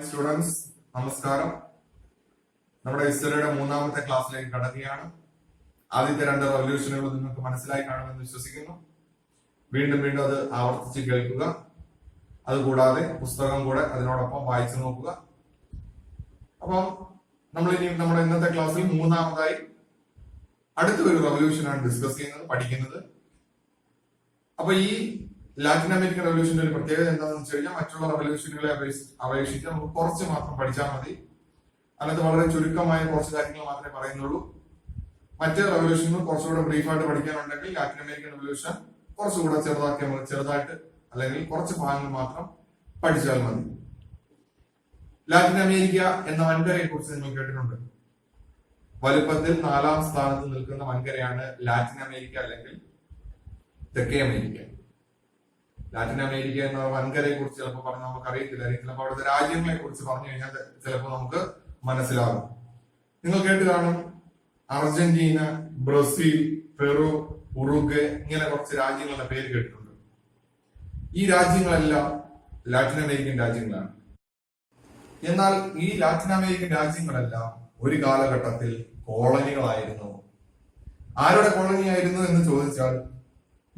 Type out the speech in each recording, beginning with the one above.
Students, നമസ്കാരം. നമ്മുടെ ഹിസ്റ്ററിയുടെ മൂന്നാമത്തെ ക്ലാസ്സിലേക്ക് കടക്കുകയാണ്. ആദ്യത്തെ രണ്ട് റവല്യൂഷനുകൾ നിങ്ങൾക്ക് മനസ്സിലായി കാണുമെന്ന് വിശ്വസിക്കുന്നു. വീണ്ടും അത് ആവർത്തിച്ച് കേൾക്കുക. അതുകൂടാതെ പുസ്തകം കൂടെ അതിനോടൊപ്പം വായിച്ചു നോക്കുക. അപ്പം നമ്മുടെ ഇന്നത്തെ ക്ലാസ്സിൽ മൂന്നാമതായി അടുത്ത ഒരു റവല്യൂഷനാണ് ഡിസ്കസ് ചെയ്യുന്നത്, പഠിക്കുന്നത്. അപ്പൊ ഈ ലാറ്റിൻ അമേരിക്കൻ റവല്യൂഷന്റെ ഒരു പ്രത്യേകത എന്താണെന്ന് വെച്ച് കഴിഞ്ഞാൽ മറ്റുള്ള റവല്യൂഷനുകളെ അപേക്ഷിച്ച് നമുക്ക് കുറച്ച് മാത്രം പഠിച്ചാൽ മതി. അതിനകത്ത് വളരെ ചുരുക്കമായ കുറച്ച് കാര്യങ്ങൾ മാത്രമേ പറയുന്നുള്ളൂ. മറ്റ് റവല്യൂഷനുകൾ കുറച്ചുകൂടെ ബ്രീഫായിട്ട് പഠിക്കാനുണ്ടെങ്കിൽ ലാറ്റിൻ അമേരിക്കൻ റവല്യൂഷൻ കുറച്ചുകൂടെ ചെറുതായിട്ട് അല്ലെങ്കിൽ കുറച്ച് ഭാഗങ്ങൾ മാത്രം പഠിച്ചാൽ മതി. ലാറ്റിൻ അമേരിക്ക എന്ന വൻകരയെ കുറിച്ച് നിങ്ങൾ കേട്ടിട്ടുണ്ട്. വലുപ്പത്തിൽ 4ാം സ്ഥാനത്ത് നിൽക്കുന്ന വൻകരയാണ് ലാറ്റിൻ അമേരിക്ക അല്ലെങ്കിൽ തെക്കേ അമേരിക്ക. ലാറ്റിൻ അമേരിക്ക എന്ന വൻകരയെ കുറിച്ച് ചിലപ്പോൾ പറഞ്ഞ് നമുക്ക് അറിയത്തില്ല. ചിലപ്പോൾ അവിടുത്തെ രാജ്യങ്ങളെ കുറിച്ച് പറഞ്ഞു കഴിഞ്ഞാൽ ചിലപ്പോൾ നമുക്ക് മനസ്സിലാകും. നിങ്ങൾ കേട്ട് കാണും അർജന്റീന, ബ്രസീൽ, പെറു, ഉറുഗ്വേ ഇങ്ങനെ കുറച്ച് രാജ്യങ്ങളുടെ പേര് കേട്ടിട്ടുണ്ട്. ഈ രാജ്യങ്ങളെല്ലാം ലാറ്റിൻ അമേരിക്കൻ രാജ്യങ്ങളാണ്. എന്നാൽ ഈ ലാറ്റിൻ അമേരിക്കൻ രാജ്യങ്ങളെല്ലാം ഒരു കാലഘട്ടത്തിൽ കോളനികളായിരുന്നു. ആരുടെ കോളനി ആയിരുന്നു എന്ന് ചോദിച്ചാൽ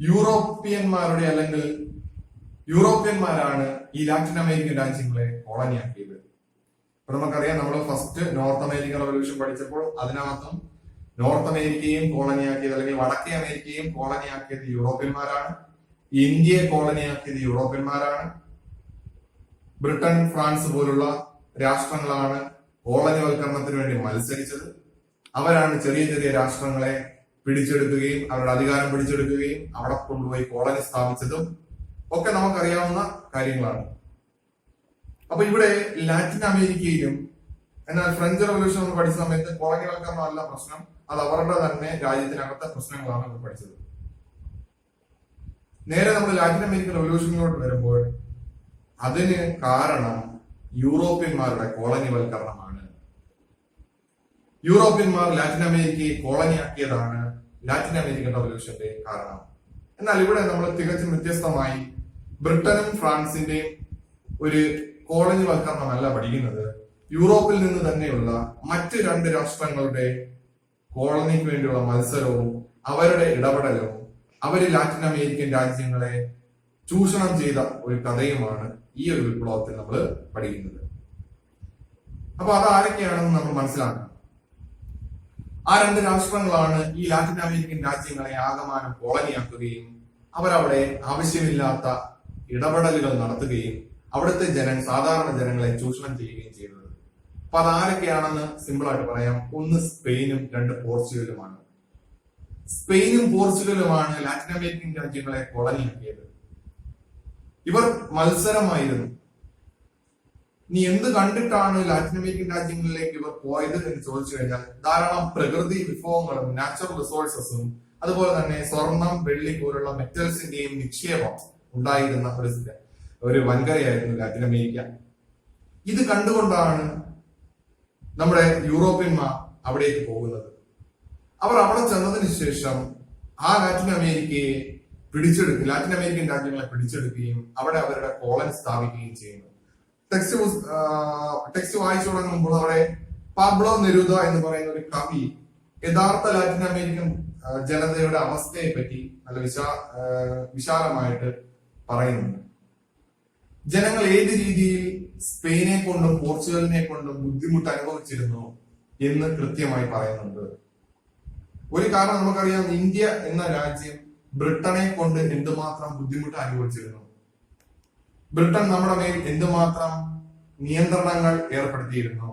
യൂറോപ്യന്മാരുടെ, അല്ലെങ്കിൽ യൂറോപ്യന്മാരാണ് ഈ ലാറ്റിൻ അമേരിക്കൻ രാജ്യങ്ങളെ കോളനിയാക്കിയത്. അപ്പൊ നമുക്കറിയാം, നമ്മൾ ഫസ്റ്റ് നോർത്ത് അമേരിക്കൻ റവല്യൂഷൻ പഠിച്ചപ്പോൾ അതിനകത്തും നോർത്ത് അമേരിക്കയും കോളനിയാക്കിയത് അല്ലെങ്കിൽ വടക്കേ അമേരിക്കയും കോളനിയാക്കിയത് യൂറോപ്യന്മാരാണ്. ഇന്ത്യയെ കോളനിയാക്കിയത് യൂറോപ്യന്മാരാണ്. ബ്രിട്ടൻ, ഫ്രാൻസ് പോലുള്ള രാഷ്ട്രങ്ങളാണ് കോളനിവൽക്കരണത്തിന് വേണ്ടി മത്സരിച്ചത്. അവരാണ് ചെറിയ ചെറിയ രാഷ്ട്രങ്ങളെ പിടിച്ചെടുക്കുകയും അവരുടെ അധികാരം പിടിച്ചെടുക്കുകയും അവിടെ കൊണ്ടുപോയി കോളനി സ്ഥാപിച്ചതും ഒക്കെ നമുക്കറിയാവുന്ന കാര്യങ്ങളാണ്. അപ്പൊ ഇവിടെ ലാറ്റിൻ അമേരിക്കയിലും, എന്നാൽ ഫ്രഞ്ച് റവല്യൂഷൻ നമ്മൾ പഠിച്ച സമയത്ത് കോളനിവൽക്കരണം അല്ല പ്രശ്നം, അത് അവരുടെ തന്നെ രാജ്യത്തിനകത്തെ പ്രശ്നങ്ങളാണ് നമ്മൾ പഠിച്ചത്. നേരെ നമ്മൾ ലാറ്റിൻ അമേരിക്കൻ റവല്യൂഷനിലോട്ട് വരുമ്പോൾ അതിന് കാരണം യൂറോപ്യന്മാരുടെ കോളനിവൽക്കരണമാണ്. യൂറോപ്യന്മാർ ലാറ്റിൻ അമേരിക്കയെ കോളനിയാക്കിയതാണ് ലാറ്റിൻ അമേരിക്കൻ റവല്യൂഷന്റെ കാരണം. എന്നാൽ ഇവിടെ നമ്മൾ തികച്ചും വ്യത്യസ്തമായി ബ്രിട്ടനും ഫ്രാൻസിന്റെയും ഒരു കോളനിവൽക്കരണമല്ല പഠിക്കുന്നത്. യൂറോപ്പിൽ നിന്ന് തന്നെയുള്ള മറ്റ് രണ്ട് രാഷ്ട്രങ്ങളുടെ കോളനിക്ക് വേണ്ടിയുള്ള മത്സരവും അവരുടെ ഇടപെടലും അവര് ലാറ്റിൻ അമേരിക്കൻ രാജ്യങ്ങളെ ചൂഷണം ചെയ്ത ഒരു കഥയുമാണ് ഈ ഒരു വിപ്ലവത്തിൽ നമ്മൾ പഠിക്കുന്നത്. അപ്പൊ അത് ആരൊക്കെയാണെന്ന് നമ്മൾ മനസ്സിലാക്കണം. ആ രണ്ട് രാഷ്ട്രങ്ങളാണ് ഈ ലാറ്റിൻ അമേരിക്കൻ രാജ്യങ്ങളെ ആകമാനം കോളനിയാക്കുകയും അവരവിടെ ആവശ്യമില്ലാത്ത ഇടപെടലുകൾ നടത്തുകയും അവിടുത്തെ സാധാരണ ജനങ്ങളെ ചൂഷണം ചെയ്യുകയും ചെയ്തത്. അപ്പൊ അതാരൊക്കെയാണെന്ന് സിമ്പിൾ ആയിട്ട് പറയാം. ഒന്ന് സ്പെയിനും, രണ്ട് പോർച്ചുഗലുമാണ്. സ്പെയിനും പോർച്ചുഗലുമാണ് ലാറ്റിൻ അമേരിക്കൻ രാജ്യങ്ങളെ കോളനിയാക്കിയത്. ഇവർ മത്സരമായിരുന്നു. ഇനി എന്ത് കണ്ടിട്ടാണ് ലാറ്റിൻ അമേരിക്കൻ രാജ്യങ്ങളിലേക്ക് ഇവർ പോയത് എന്ന് ചോദിച്ചു കഴിഞ്ഞാൽ ധാരാളം പ്രകൃതി വിഭവങ്ങളും നാച്ചുറൽ റിസോഴ്സസും അതുപോലെ തന്നെ സ്വർണം, വെള്ളി പോലുള്ള മെറ്റൽസിന്റെയും നിക്ഷേപം ഉണ്ടായിരുന്ന ഒരു വൻകരയായിരുന്നു ലാറ്റിൻ അമേരിക്ക. ഇത് കണ്ടുകൊണ്ടാണ് നമ്മുടെ യൂറോപ്യന്മാർ അവിടേക്ക് പോകുന്നത്. അവർ അവിടെ ചെന്നതിന് ശേഷം ആ ലാറ്റിൻ അമേരിക്കൻ രാജ്യങ്ങളെ പിടിച്ചെടുക്കുകയും അവിടെ അവരുടെ കോളനി സ്ഥാപിക്കുകയും ചെയ്യുന്നു. ടെക്സ്റ്റ് വായിച്ചു തുടങ്ങുമ്പോൾ അവിടെ പാബ്ലോ നെരൂദ എന്ന് പറയുന്ന ഒരു കവി യഥാർത്ഥ ലാറ്റിൻ അമേരിക്കൻ ജനതയുടെ അവസ്ഥയെ പറ്റി നല്ല വിശാലമായിട്ട് പറയുന്നുണ്ട്. ജനങ്ങൾ ഏത് രീതിയിൽ സ്പെയിനെ കൊണ്ടും പോർച്ചുഗലിനെ കൊണ്ടും ബുദ്ധിമുട്ട് അനുഭവിച്ചിരുന്നു എന്ന് കൃത്യമായി പറയുന്നുണ്ട്. ഒരു കാരണം നമുക്കറിയാം, ഇന്ത്യ എന്ന രാജ്യം ബ്രിട്ടനെ കൊണ്ട് എന്തുമാത്രം ബുദ്ധിമുട്ട് അനുഭവിച്ചിരുന്നു. ബ്രിട്ടൻ നമ്മുടെ മേൽ എന്തുമാത്രം നിയന്ത്രണങ്ങൾ ഏർപ്പെടുത്തിയിരുന്നു.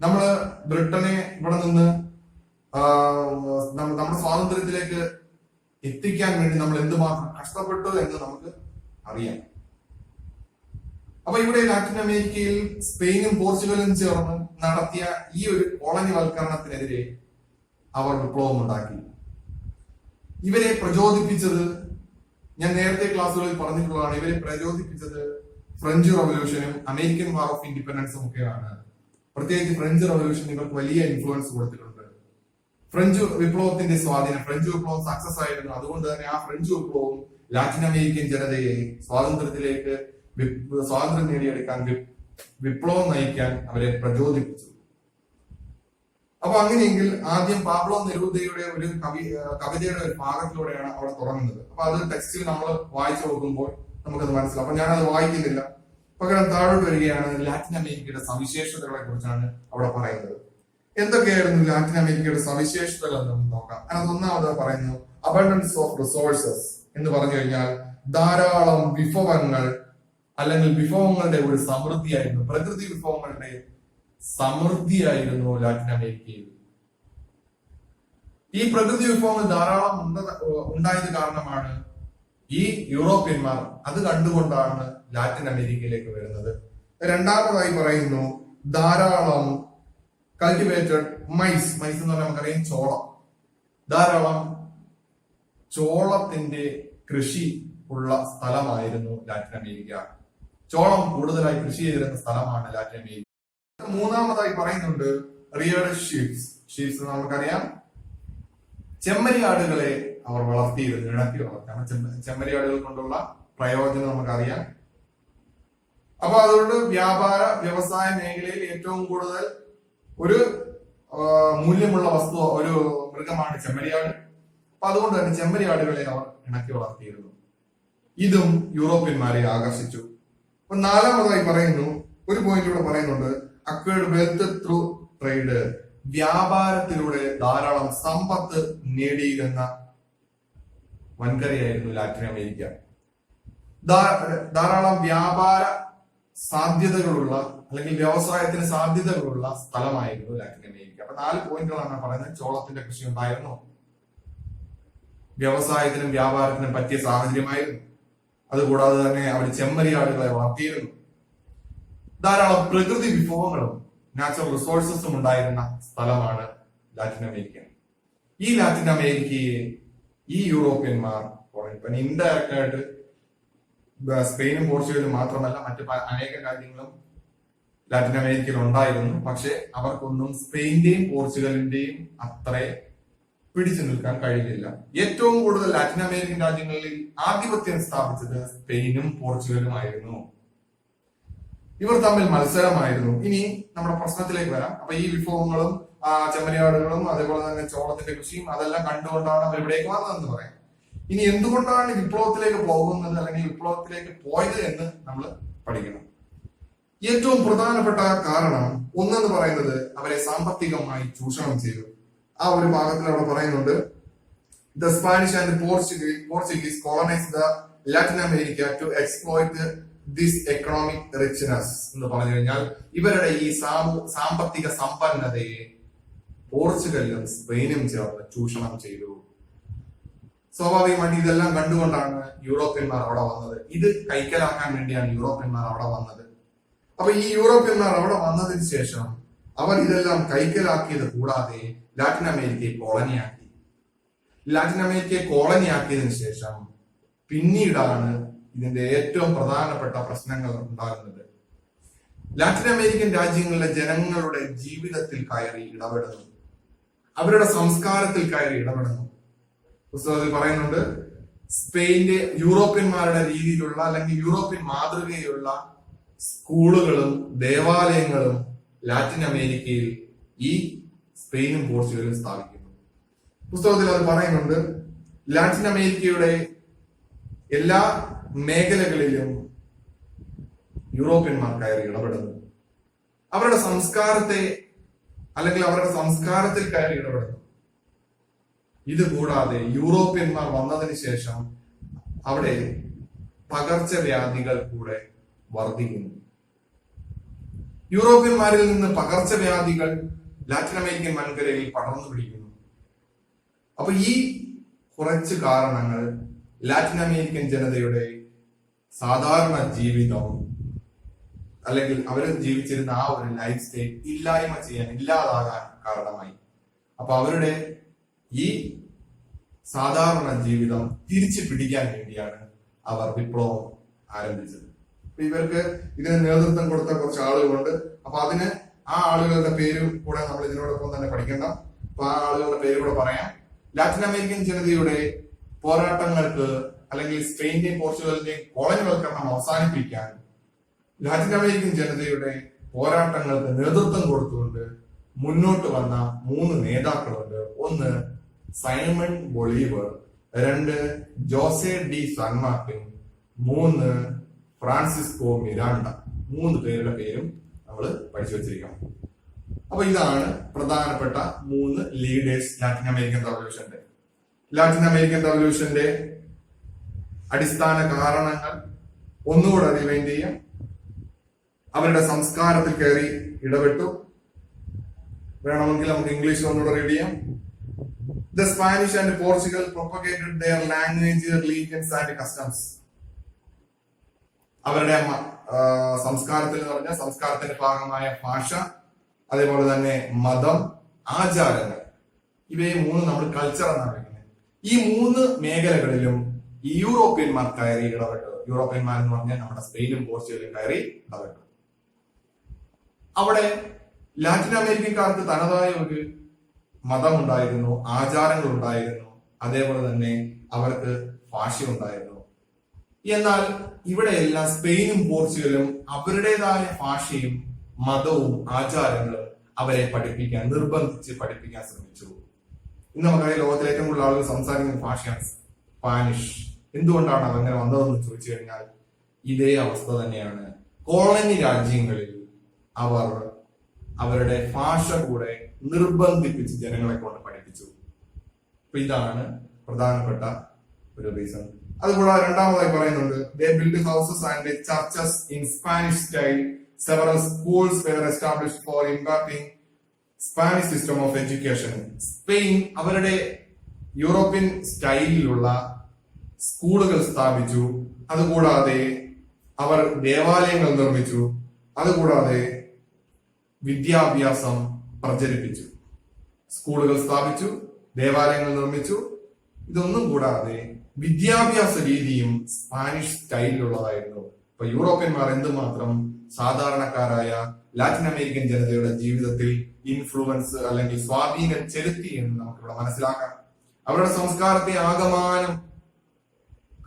നമ്മള് ബ്രിട്ടനെ ഇവിടെ നിന്ന് നമ്മുടെ സ്വാതന്ത്ര്യത്തിലേക്ക് എത്തിക്കാൻ വേണ്ടി നമ്മൾ എന്തുമാത്രം കഷ്ടപ്പെട്ടു എന്ന് നമുക്ക് അറിയാം. അപ്പൊ ഇവിടെ ലാറ്റിൻ അമേരിക്കയിൽ സ്പെയിനും പോർച്ചുഗലും ചേർന്ന് നടത്തിയ ഈ ഒരു കോളനിവൽക്കരണത്തിനെതിരെ അവർ വിപ്ലവം ഉണ്ടാക്കി. ഇവരെ പ്രചോദിപ്പിച്ചത്, ഞാൻ നേരത്തെ ക്ലാസ്സുകളിൽ പറഞ്ഞിട്ടുള്ളതാണ്, ഇവരെ പ്രചോദിപ്പിച്ചത് ഫ്രഞ്ച് റവല്യൂഷനും അമേരിക്കൻ വാർ ഓഫ് ഇൻഡിപെൻഡൻസും ഒക്കെയാണ്. പ്രത്യേകിച്ച് ഫ്രഞ്ച് റവല്യൂഷൻ ഇവർക്ക് വലിയ ഇൻഫ്ലുവൻസ് കൊടുത്തിട്ടുണ്ട്. ഫ്രഞ്ച് വിപ്ലവത്തിന്റെ സ്വാധീനം, ഫ്രഞ്ച് വിപ്ലവം സക്സസ് ആയിരുന്നു. അതുകൊണ്ട് തന്നെ ആ ഫ്രഞ്ച് വിപ്ലവം ലാറ്റിൻ അമേരിക്കൻ ജനതയെ സ്വാതന്ത്ര്യം നേടിയെടുക്കാൻ വിപ്ലവം നയിക്കാൻ അവരെ പ്രചോദിപ്പിച്ചത്. അപ്പൊ അങ്ങനെയെങ്കിൽ ആദ്യം പാബ്ലോ നെരൂദയുടെ ഒരു കവിതയുടെ ഒരു ഭാഗത്തിലൂടെയാണ് അവിടെ തുടങ്ങുന്നത്. അപ്പൊ അത് ടെക്സ്റ്റിൽ നമ്മൾ വായിച്ചു നോക്കുമ്പോൾ നമുക്കത് മനസ്സിലാവും. അപ്പൊ ഞാനത് വായിക്കുന്നില്ല, പകരം താഴോട്ട് വരികയാണ്. ലാറ്റിൻ അമേരിക്കയുടെ സവിശേഷതകളെ കുറിച്ചാണ് അവിടെ പറയുന്നത്. എന്തൊക്കെയായിരുന്നു ലാറ്റിൻ അമേരിക്കയുടെ സവിശേഷതകൾ എന്ന് നമുക്ക് നോക്കാം. അതിനകത്ത് ഒന്നാമത് പറയുന്നു അബണ്ടൻസ് ഓഫ് റിസോഴ്സസ് എന്ന് പറഞ്ഞു കഴിഞ്ഞാൽ ധാരാളം വിഭവങ്ങൾ അല്ലെങ്കിൽ വിഭവങ്ങളുടെ ഒരു സമൃദ്ധിയായിരുന്നു, പ്രകൃതി വിഭവങ്ങളുടെ സമൃദ്ധിയായിരുന്നു ലാറ്റിൻ അമേരിക്കയിൽ. ഈ പ്രകൃതി വിഭവങ്ങൾ ധാരാളം ഉണ്ടായത് കാരണമാണ് ഈ യൂറോപ്യന്മാർ അത് കണ്ടുകൊണ്ടാണ് ലാറ്റിൻ അമേരിക്കയിലേക്ക് വരുന്നത്. രണ്ടാമതായി പറയുന്നു ധാരാളം കൾട്ടിവേറ്റഡ് മൈസ് എന്ന് പറഞ്ഞാൽ നമുക്കറിയാം ചോളം. ധാരാളം ചോളത്തിന്റെ കൃഷി ഉള്ള സ്ഥലമായിരുന്നു ലാറ്റിൻ അമേരിക്ക. ചോളം കൂടുതലായി കൃഷി ചെയ്തിരുന്ന സ്ഥലമാണ് ലാറ്റിൻ അമേരിക്ക. മൂന്നാമതായി പറയുന്നുണ്ട് റിയർഡ് ഷീപ്സ് നമുക്കറിയാം ചെമ്മരിയാടുകളെ അവർ വളർത്തിയിരുന്നു, ഇണക്കി വളർത്താം. ചെമ്മരിയാടുകൾ കൊണ്ടുള്ള പ്രയോജനം നമുക്കറിയാം. അപ്പൊ അതുകൊണ്ട് വ്യാപാര വ്യവസായ മേഖലയിൽ ഏറ്റവും കൂടുതൽ ഒരു മൂല്യമുള്ള വസ്തു ഒരു മൃഗമാണ് ചെമ്മരിയാട്. അപ്പൊ അതുകൊണ്ട് തന്നെ ചെമ്മരിയാടുകളെ അവർ ഇണക്കി വളർത്തിയിരുന്നു. ഇതും യൂറോപ്യന്മാരെ ആകർഷിച്ചു. അപ്പൊ നാലാമതായി പറയുന്നു ഒരു പോയിന്റ് ഇവിടെ പറയുന്നുണ്ട് അക്വയർഡ് വെൽത്ത് ത്രൂ ട്രേഡ്. വ്യാപാരത്തിലൂടെ ധാരാളം സമ്പത്ത് നേടിയിരുന്ന വൻകരയായിരുന്നു ലാറ്റിൻ അമേരിക്ക. ധാരാളം വ്യാപാര സാധ്യതകളുള്ള അല്ലെങ്കിൽ വ്യവസായത്തിന് സാധ്യതകളുള്ള സ്ഥലമായിരുന്നു ലാറ്റിൻ അമേരിക്ക. അപ്പൊ 4 പോയിന്റുകളാണ് പറയുന്നത്. ചോളത്തിന്റെ കൃഷി ഉണ്ടായിരുന്നു, വ്യവസായത്തിനും വ്യാപാരത്തിനും പറ്റിയ സാഹചര്യമായിരുന്നു, അതുകൂടാതെ തന്നെ അവർ ചെമ്മരിയാടുകളെ വളർത്തിയിരുന്നു, ധാരാളം പ്രകൃതി വിഭവങ്ങളും നാച്ചുറൽ റിസോഴ്സസും ഉണ്ടായിരുന്ന സ്ഥലമാണ് ലാറ്റിൻ അമേരിക്ക. ഈ ലാറ്റിൻ അമേരിക്കയെ ഈ യൂറോപ്യന്മാർ ഇൻഡയറക്റ്റ് ആയിട്ട് സ്പെയിനും പോർച്ചുഗലും മാത്രമല്ല മറ്റു അനേക രാജ്യങ്ങളും ലാറ്റിൻ അമേരിക്കയിൽ ഉണ്ടായിരുന്നു. പക്ഷെ അവർക്കൊന്നും സ്പെയിന്റെയും പോർച്ചുഗലിന്റെയും അത്ര പിടിച്ചു നിൽക്കാൻ കഴിയില്ല. ഏറ്റവും കൂടുതൽ ലാറ്റിൻ അമേരിക്കൻ രാജ്യങ്ങളിൽ ആധിപത്യം സ്ഥാപിച്ചത് സ്പെയിനും പോർച്ചുഗലും ആയിരുന്നു. ഇവർ തമ്മിൽ മത്സരമായിരുന്നു. ഇനി നമ്മുടെ പ്രശ്നത്തിലേക്ക് വരാം. അപ്പൊ ഈ വിഭവങ്ങളും ചെമ്മരിയാടുകളും അതേപോലെ തന്നെ ചോളത്തിന്റെ കൃഷിയും അതെല്ലാം കണ്ടുകൊണ്ടാണ് അവർ ഇവിടേക്ക് വന്നതെന്ന് പറയാം. ഇനി എന്തുകൊണ്ടാണ് വിപ്ലവത്തിലേക്ക് പോകുന്നത് അല്ലെങ്കിൽ വിപ്ലവത്തിലേക്ക് പോയത് എന്ന് നമ്മൾ പഠിക്കണം. ഏറ്റവും പ്രധാനപ്പെട്ട കാരണം ഒന്നെന്ന് പറയുന്നത് അവരെ സാമ്പത്തികമായി ചൂഷണം ചെയ്തു. ആ ഒരു ഭാഗത്തിൽ അവിടെ പറയുന്നുണ്ട് the Spanish and Portuguese colonise the Latin America to exploit this economic richness എന്ന് പറഞ്ഞു കഴിഞ്ഞാൽ ഇവരുടെ ഈ സാമ്പത്തിക സമ്പന്നതയെ പോർച്ചുഗലും സ്പെയിനും ചേർന്ന് ചൂഷണം ചെയ്തു. സ്വാഭാവികമായിട്ട് ഇതെല്ലാം കണ്ടുകൊണ്ടാണ് യൂറോപ്യന്മാർ അവിടെ വന്നത്. ഇത് കൈക്കലാക്കാൻ വേണ്ടിയാണ് യൂറോപ്യന്മാർ അവിടെ വന്നത്. അപ്പൊ ഈ യൂറോപ്യന്മാർ അവിടെ വന്നതിന് ശേഷം അവർ ഇതെല്ലാം കൈക്കലാക്കിയത് കൂടാതെ ലാറ്റിൻ അമേരിക്കയെ കോളനിയാക്കി. ലാറ്റിൻ അമേരിക്കയെ കോളനിയാക്കിയതിനു ശേഷം പിന്നീടാണ് ഇതിന്റെ ഏറ്റവും പ്രധാനപ്പെട്ട പ്രശ്നങ്ങൾ ഉണ്ടാകുന്നത്. ലാറ്റിൻ അമേരിക്കൻ രാജ്യങ്ങളിലെ ജനങ്ങളുടെ ജീവിതത്തിൽ കയറി ഇടപെടുന്നു, അവരുടെ സംസ്കാരത്തിൽ കയറി ഇടപെടുന്നു. പുസ്തകത്തിൽ പറയുന്നുണ്ട് സ്പെയിന്റെ യൂറോപ്യന്മാരുടെ രീതിയിലുള്ള അല്ലെങ്കിൽ യൂറോപ്യൻ മാതൃകയിലുള്ള സ്കൂളുകളും ദേവാലയങ്ങളും ലാറ്റിൻ അമേരിക്കയിൽ ഈ സ്പെയിനും പോർച്ചുഗലും സ്ഥാപിക്കുന്നു. പുസ്തകത്തിൽ അത് പറയുന്നുണ്ട് ലാറ്റിൻ അമേരിക്കയുടെ എല്ലാ മേഖലകളിലും യൂറോപ്യന്മാർ കയറി ഇടപെടുന്നു, അവരുടെ സംസ്കാരത്തെ അല്ലെങ്കിൽ അവരുടെ സംസ്കാരത്തിൽ കയറി ഇടപെടുന്നു. ഇത് കൂടാതെ യൂറോപ്യന്മാർ വന്നതിന് ശേഷം അവിടെ പകർച്ചവ്യാധികൾ കൂടെ വർദ്ധിക്കുന്നു. യൂറോപ്യന്മാരിൽ നിന്ന് പകർച്ചവ്യാധികൾ ലാറ്റിൻ അമേരിക്കൻ വൻകരയിൽ പടർന്നു പിടിക്കുന്നു. അപ്പൊ ഈ കുറച്ച് കാരണങ്ങൾ ലാറ്റിൻ അമേരിക്കൻ ജനതയുടെ സാധാരണ ജീവിതം അല്ലെങ്കിൽ അവർ ജീവിച്ചിരുന്ന ആ ഒരു ലൈഫ് സ്റ്റൈൽ ഇല്ലാതാകാൻ കാരണമായി. അപ്പൊ അവരുടെ ഈ സാധാരണ ജീവിതം തിരിച്ചു പിടിക്കാൻ വേണ്ടിയാണ് അവർ വിപ്ലവം ആരംഭിച്ചത്. ഇവർക്ക് ഇതിന് നേതൃത്വം കൊടുത്ത കുറച്ച് ആളുകളുണ്ട്. അപ്പൊ അതിന് ആ ആളുകളുടെ പേര് കൂടെ നമ്മൾ ഇതിനോടൊപ്പം തന്നെ പഠിക്കണം. അപ്പൊ ആ ആളുകളുടെ പേര് കൂടെ പറയാം. ലാറ്റിൻ അമേരിക്കൻ ജനതയുടെ പോരാട്ടങ്ങൾക്ക് അല്ലെങ്കിൽ സ്പെയിന്റെയും പോർച്ചുഗലിന്റെയും കോളനിവൽക്കരണം അവസാനിപ്പിക്കാൻ ലാറ്റിൻ അമേരിക്കൻ ജനതയുടെ പോരാട്ടങ്ങൾക്ക് നേതൃത്വം കൊടുത്തുകൊണ്ട് മുന്നോട്ട് വന്ന 3 നേതാക്കളുണ്ട്. ഒന്ന് Simon Bolivar, 2 Jose de San Martin, 3 Francisco Miranda. 3 പേരുടെ പേരും നമ്മൾ പഠിച്ചു വെച്ചിരിക്കണം. അപ്പൊ ഇതാണ് പ്രധാനപ്പെട്ട 3 ലീഡേഴ്സ് ലാറ്റിൻ അമേരിക്കൻ റവല്യൂഷന്റെ. ലാറ്റിൻ അമേരിക്കൻ റവല്യൂഷന്റെ അടിസ്ഥാന കാരണങ്ങൾ ഒന്നുകൂടെ റിവൈൻഡ് ചെയ്യാം. അവരുടെ സംസ്കാരത്തിൽ കയറി ഇടപെട്ടു. വേണമെങ്കിൽ നമുക്ക് ഇംഗ്ലീഷ് ഒന്നുകൂടെ റീഡ് ചെയ്യാം. The Spanish and Portugal propagated their language, religions and customs. അവരുടെ സംസ്കാരത്തിൽ എന്ന് പറഞ്ഞാൽ സംസ്കാരത്തിന്റെ ഭാഗമായ ഭാഷ, അതേപോലെ തന്നെ മതം, ആചാരങ്ങൾ, ഇവയെ 3 നമ്മൾ കൾച്ചർ എന്നാണ് വിളിക്കുന്നത്. ഈ 3 മേഖലകളിലും ഈ യൂറോപ്യന്മാർ കയറി ഇടപെട്ടു. യൂറോപ്യന്മാർ എന്ന് പറഞ്ഞാൽ നമ്മുടെ സ്പെയിനും പോർച്ചുഗലും കയറി ഇടപെട്ടു. അവിടെ ലാറ്റിൻ അമേരിക്കക്കാർക്ക് തനതായ ഒരു മതമുണ്ടായിരുന്നു, ആചാരങ്ങൾ ഉണ്ടായിരുന്നു, അതേപോലെ തന്നെ അവർക്ക് ഭാഷ ഉണ്ടായിരുന്നു. എന്നാൽ ഇവിടെയെല്ലാം സ്പെയിനും പോർച്ചുഗലും അവരുടേതായ ഭാഷയും മതവും ആചാരങ്ങളും അവരെ നിർബന്ധിച്ച് പഠിപ്പിക്കാൻ ശ്രമിച്ചു. ഇന്ന് നമുക്കറിയാം ലോകത്തിലെ ഏറ്റവും കൂടുതൽ ആളുകൾ സംസാരിക്കുന്ന ഭാഷയാണ് സ്പാനിഷ്. എന്തുകൊണ്ടാണ് അതങ്ങനെ വന്നതെന്ന് ചോദിച്ചു കഴിഞ്ഞാൽ ഇതേ അവസ്ഥ തന്നെയാണ്. കോളനി രാജ്യങ്ങളിൽ അവർ അവരുടെ ഭാഷ കൂടെ നിർബന്ധിപ്പിച്ച് ജനങ്ങളെ കൊണ്ട് പഠിപ്പിച്ചു. അപ്പൊ ഇതാണ് പ്രധാനപ്പെട്ട ഒരു റീസൺ. അതുകൂടാതെ രണ്ടാമതായി പറയുന്നുണ്ട്, they built houses and churches in Spanish style. Several schools were established for imparting Spanish system of education. Spain അവരുടെ യൂറോപ്യൻ സ്റ്റൈലിലുള്ള സ്കൂളുകൾ സ്ഥാപിച്ചു. അതുകൂടാതെ അവർ ദേവാലയങ്ങൾ നിർമ്മിച്ചു. അതുകൂടാതെ വിദ്യാഭ്യാസം പ്രചരിപ്പിച്ചു. സ്കൂളുകൾ സ്ഥാപിച്ചു, ദേവാലയങ്ങൾ നിർമ്മിച്ചു. ഇതൊന്നും കൂടാതെ വിദ്യാഭ്യാസ രീതിയും സ്പാനിഷ് സ്റ്റൈലിലുള്ളതായിരുന്നു. ഇപ്പൊ യൂറോപ്യന്മാർ എന്തുമാത്രം സാധാരണക്കാരായ ലാറ്റിൻ അമേരിക്കൻ ജനതയുടെ ജീവിതത്തിൽ ഇൻഫ്ലുവൻസ് അല്ലെങ്കിൽ സ്വാധീനം ചെലുത്തി എന്ന് നമുക്കിവിടെ മനസ്സിലാക്കാം. അവരുടെ സംസ്കാരത്തെ ആകമാനം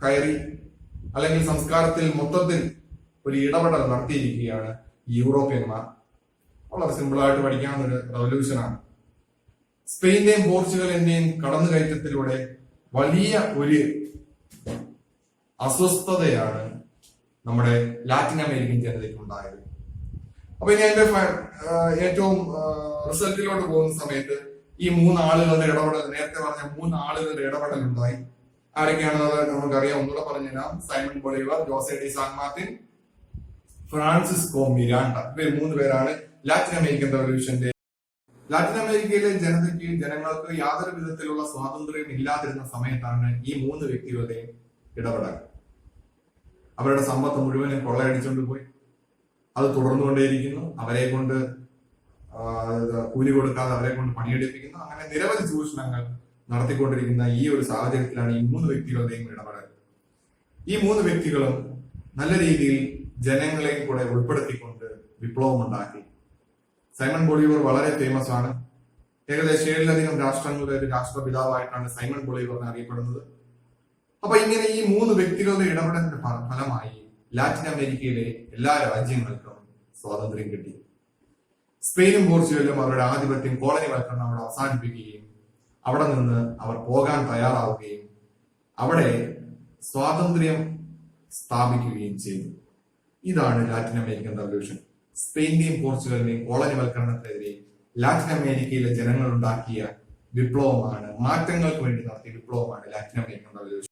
കയറി അല്ലെങ്കിൽ സംസ്കാരത്തിൽ മൊത്തത്തിൽ ഒരു ഇടപെടൽ നടത്തിയിരിക്കുകയാണ് യൂറോപ്യന്മാർ. വളരെ സിമ്പിളായിട്ട് പഠിക്കാവുന്ന ഒരു റവല്യൂഷനാണ്. സ്പെയിന്റെയും പോർച്ചുഗലിന്റെയും കടന്നുകയറ്റത്തിലൂടെ വലിയ ഒരു അസ്വസ്ഥതയാണ് നമ്മുടെ ലാറ്റിൻ അമേരിക്കൻ ജനതയ്ക്ക് ഉണ്ടായത്. അപ്പൊ ഇനി അതിന്റെ ഏറ്റവും റിസൾട്ടിലോട്ട് പോകുന്ന സമയത്ത് ഈ 3 ആളുകളുടെ ഇടപെടൽ, നേരത്തെ പറഞ്ഞ 3 ആളുകളുടെ ഇടപെടൽ ഉണ്ടായി. ആരൊക്കെയാണെന്നത് നമുക്കറിയാം. ഒന്നുകൂടെ പറഞ്ഞുതരാം. Simon Bolivar, Jose de San Martin, Francisco Miranda. ഇവർ 3 പേരാണ് ലാറ്റിൻ അമേരിക്കൻ റവല്യൂഷന്റെ. ലാറ്റിൻ അമേരിക്കയിലെ ജനങ്ങൾക്ക് യാതൊരു വിധത്തിലുള്ള സ്വാതന്ത്ര്യം ഇല്ലാതിരുന്ന സമയത്താണ് ഈ 3 വ്യക്തികളുടെ ഇടപെടൽ. അവരുടെ സമ്പത്ത് മുഴുവനും കൊള്ളയടിച്ചുകൊണ്ട് പോയി. അത് തുടർന്നുകൊണ്ടേയിരിക്കുന്നു. അവരെ കൊണ്ട് കൂലി കൊടുക്കാതെ അവരെ കൊണ്ട് പണിയെടുപ്പിക്കുന്നു. അങ്ങനെ നിരവധി ചൂഷണങ്ങൾ നടത്തിക്കൊണ്ടിരിക്കുന്ന ഈ ഒരു സാഹചര്യത്തിലാണ് ഈ 3 വ്യക്തികളുടെയും ഇടപെടൽ. ഈ 3 വ്യക്തികളും നല്ല രീതിയിൽ ജനങ്ങളെയും കൂടെ ഉൾപ്പെടുത്തിക്കൊണ്ട് വിപ്ലവം ഉണ്ടാക്കി. സൈമൺ ബൊളീവർ വളരെ ഫേമസ് ആണ്. ഏകദേശം 7ലധികം രാഷ്ട്രങ്ങളുടെ ഒരു രാഷ്ട്രപിതാവായിട്ടാണ് സൈമൺ ബൊളീവറിനെ അറിയപ്പെടുന്നത്. അപ്പൊ ഇങ്ങനെ ഈ 3 വ്യക്തികളുടെ ഇടപെടലിന്റെ ഫലമായി ലാറ്റിൻ അമേരിക്കയിലെ എല്ലാ രാജ്യങ്ങൾക്കും സ്വാതന്ത്ര്യം കിട്ടി. സ്പെയിനും പോർച്ചുഗലും അവരുടെ ആധിപത്യം, കോളനിവൽക്കരണം അവിടെ അവസാനിപ്പിക്കുകയും അവിടെ നിന്ന് അവർ പോകാൻ തയ്യാറാവുകയും അവിടെ സ്വാതന്ത്ര്യം സ്ഥാപിക്കുകയും ചെയ്തു. ഇതാണ് ലാറ്റിൻ അമേരിക്കൻ റവല്യൂഷൻ. സ്പെയിന്റെയും പോർച്ചുഗലിന്റെയും കോളനിവൽക്കരണത്തിനെതിരെ ലാറ്റിൻ അമേരിക്കയിലെ ജനങ്ങൾ ഉണ്ടാക്കിയ വിപ്ലവമാണ്, മാറ്റങ്ങൾക്ക് വേണ്ടി നടത്തിയ വിപ്ലവമാണ് ലാറ്റിൻ അമേരിക്കൻ റവല്യൂഷൻ.